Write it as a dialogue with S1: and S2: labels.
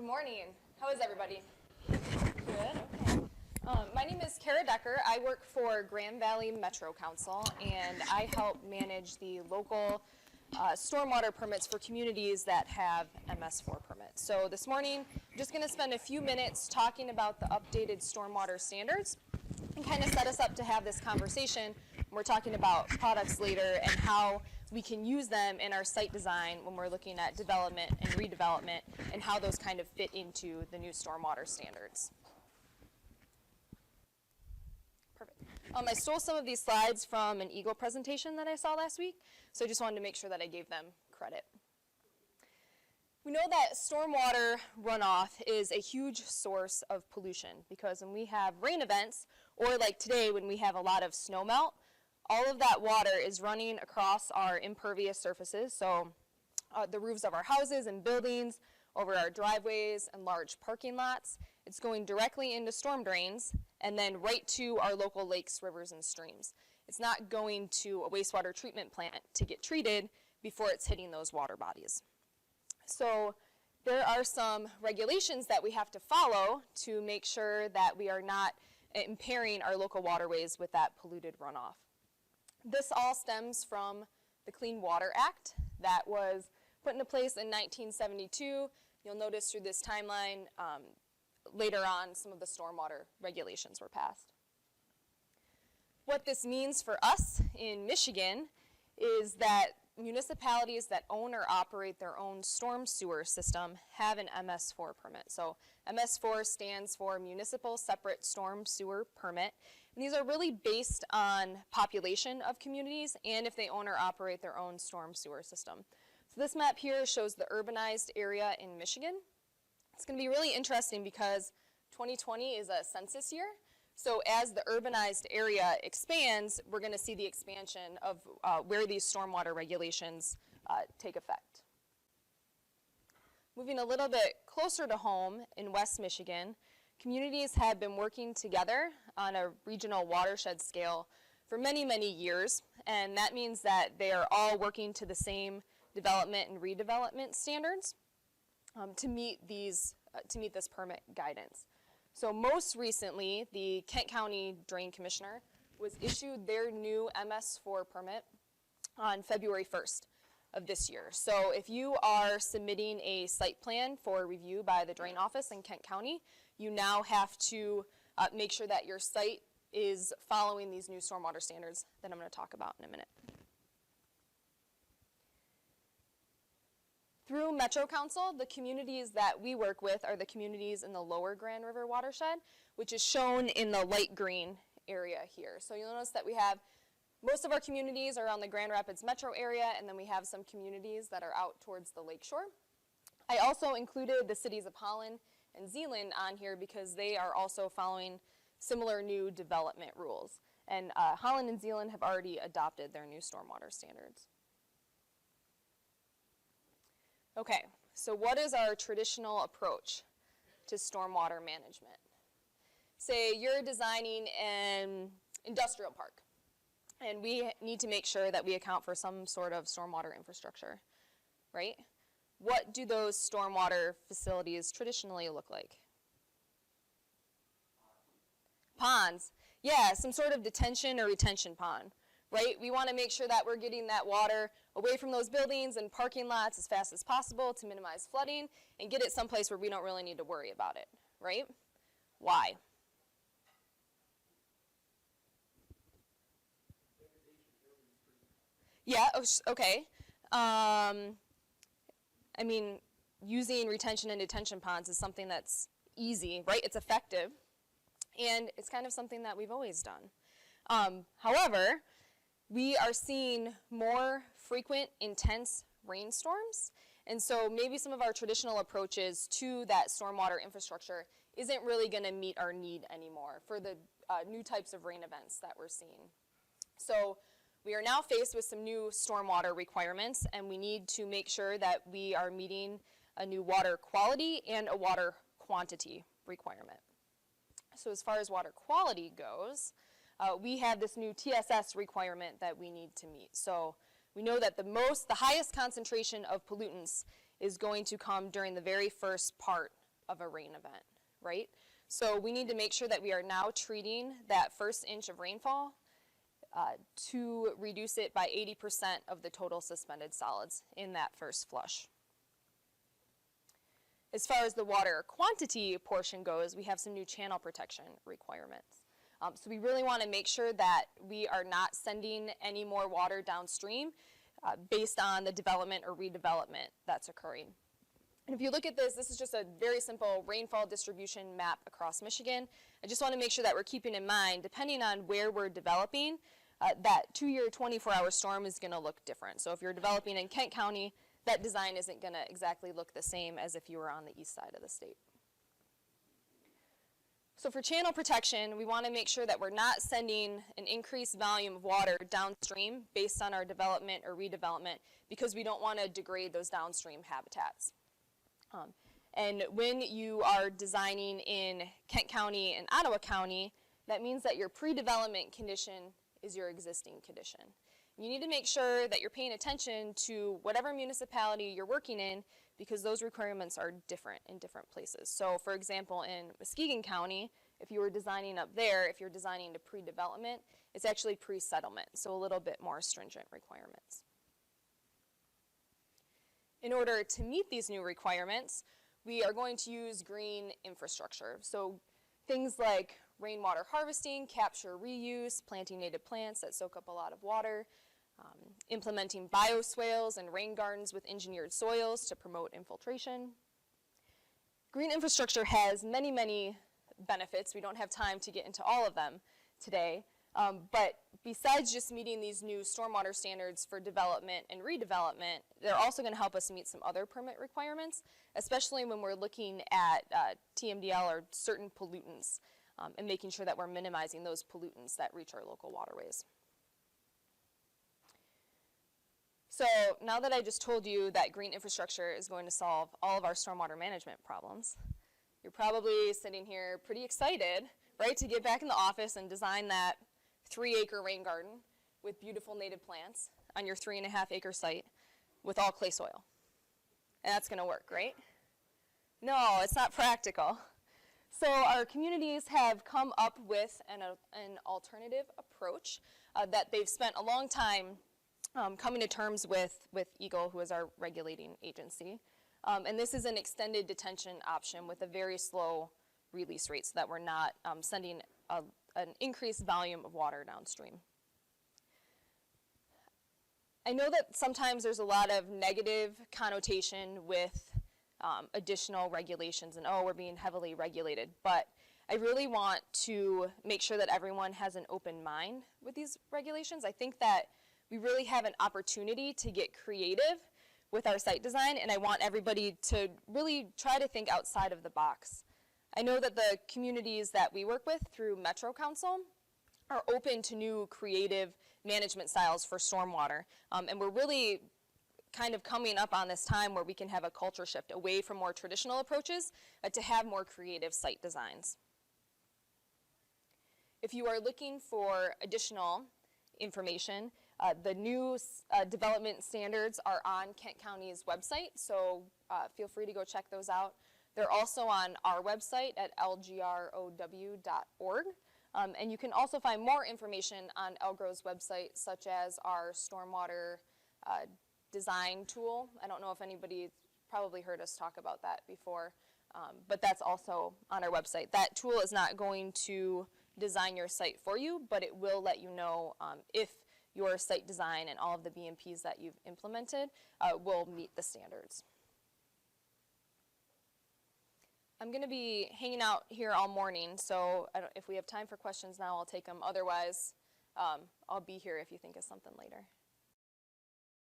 S1: Good morning. How is everybody? Good, okay. My name is Cara Decker. I work for Grand Valley Metro Council, and I help manage the local stormwater permits for communities that have MS4 permits. So this morning, I'm just going to spend a few minutes talking about the updated stormwater standards and kind of set us up to have this conversation. We're talking about products later and how we can use them in our site design when we're looking at development and redevelopment and how those kind of fit into the new stormwater standards. Perfect. I stole some of these slides from an Eagle presentation that I saw last week, so I just wanted to make sure that I gave them credit. We know that stormwater runoff is a huge source of pollution because when we have rain events, or like today when we have a lot of snow melt, all of that water is running across our impervious surfaces, so the roofs of our houses and buildings, over our driveways and large parking lots. It's going directly into storm drains and then right to our local lakes, rivers, and streams. It's not going to a wastewater treatment plant to get treated before it's hitting those water bodies. So there are some regulations that we have to follow to make sure that we are not impairing our local waterways with that polluted runoff. This all stems from the Clean Water Act that was put into place in 1972. You'll notice through this timeline, later on, some of the stormwater regulations were passed. What this means for us in Michigan is that municipalities that own or operate their own storm sewer system have an MS4 permit. So MS4 stands for Municipal Separate Storm Sewer Permit. And these are really based on population of communities and if they own or operate their own storm sewer system. So this map here shows the urbanized area in Michigan. It's going to be really interesting because 2020 is a census year. So as the urbanized area expands, we're going to see the expansion of where these stormwater regulations take effect. Moving a little bit closer to home in West Michigan, communities have been working together on a regional watershed scale for many, many years, and that means that they are all working to the same development and redevelopment standards to meet this permit guidance. So most recently, the Kent County Drain Commissioner was issued their new MS4 permit on February 1st of this year. So if you are submitting a site plan for review by the Drain Office in Kent County, you now have to make sure that your site is following these new stormwater standards that I'm going to talk about in a minute. Through Metro Council, the communities that we work with are the communities in the lower Grand River watershed, which is shown in the light green area here. So you'll notice that we have most of our communities are on the Grand Rapids metro area, and then we have some communities that are out towards the lakeshore. I also included the cities of Holland and Zeeland on here because they are also following similar new development rules. And Holland and Zeeland have already adopted their new stormwater standards. Okay, so what is our traditional approach to stormwater management? Say you're designing an industrial park, and we need to make sure that we account for some sort of stormwater infrastructure, right? What do those stormwater facilities traditionally look like? Ponds. Yeah, some sort of detention or retention pond, right? We want to make sure that we're getting that water away from those buildings and parking lots as fast as possible to minimize flooding and get it someplace where we don't really need to worry about it, right? Why? Yeah, okay. I mean, using retention and detention ponds is something that's easy, right? It's effective, and it's kind of something that we've always done. However, we are seeing more frequent, intense rainstorms, and so maybe some of our traditional approaches to that stormwater infrastructure isn't really going to meet our need anymore for the new types of rain events that we're seeing. So we are now faced with some new stormwater requirements, and we need to make sure that we are meeting a new water quality and a water quantity requirement. So as far as water quality goes, we have this new TSS requirement that we need to meet. So we know that the highest concentration of pollutants is going to come during the very first part of a rain event, right? So we need to make sure that we are now treating that first inch of rainfall to reduce it by 80% of the total suspended solids in that first flush. As far as the water quantity portion goes, we have some new channel protection requirements. So we really want to make sure that we are not sending any more water downstream based on the development or redevelopment that's occurring. And if you look at this, this is just a very simple rainfall distribution map across Michigan. I just want to make sure that we're keeping in mind, depending on where we're developing, that 2-year 24-hour storm is going to look different. So if you're developing in Kent County, that design isn't going to exactly look the same as if you were on the east side of the state. So for channel protection, we want to make sure that we're not sending an increased volume of water downstream based on our development or redevelopment because we don't want to degrade those downstream habitats. And when you are designing in Kent County and Ottawa County, that means that your pre-development condition is your existing condition. You need to make sure that you're paying attention to whatever municipality you're working in because those requirements are different in different places. So for example, in Muskegon County, if you were designing up there, if you're designing to pre-development, it's actually pre-settlement, so a little bit more stringent requirements. In order to meet these new requirements, we are going to use green infrastructure. So things like rainwater harvesting, capture, reuse, planting native plants that soak up a lot of water, implementing bioswales and rain gardens with engineered soils to promote infiltration. Green infrastructure has many, many benefits. We don't have time to get into all of them today. But besides just meeting these new stormwater standards for development and redevelopment, they're also going to help us meet some other permit requirements, especially when we're looking at TMDL or certain pollutants and making sure that we're minimizing those pollutants that reach our local waterways. So now that I just told you that green infrastructure is going to solve all of our stormwater management problems, you're probably sitting here pretty excited, right, to get back in the office and design that 3-acre rain garden with beautiful native plants on your 3.5-acre site with all clay soil. And that's going to work, right? No, it's not practical. So our communities have come up with an alternative approach that they've spent a long time coming to terms with EGLE, who is our regulating agency. And this is an extended detention option with a very slow release rate so that we're not sending an increased volume of water downstream. I know that sometimes there's a lot of negative connotation with additional regulations and, oh, we're being heavily regulated, but I really want to make sure that everyone has an open mind with these regulations. I think that we really have an opportunity to get creative with our site design, and I want everybody to really try to think outside of the box. I know that the communities that we work with through Metro Council are open to new creative management styles for stormwater, and we're really kind of coming up on this time where we can have a culture shift away from more traditional approaches to have more creative site designs. If you are looking for additional information, the new development standards are on Kent County's website, so feel free to go check those out. They're also on our website at lgrow.org. And you can also find more information on LGRO's website, such as our stormwater design tool. I don't know if anybody's probably heard us talk about that before, but that's also on our website. That tool is not going to design your site for you, but it will let you know if your site design and all of the BMPs that you've implemented will meet the standards. I'm going to be hanging out here all morning, so if we have time for questions now, I'll take them. Otherwise, I'll be here if you think of something later.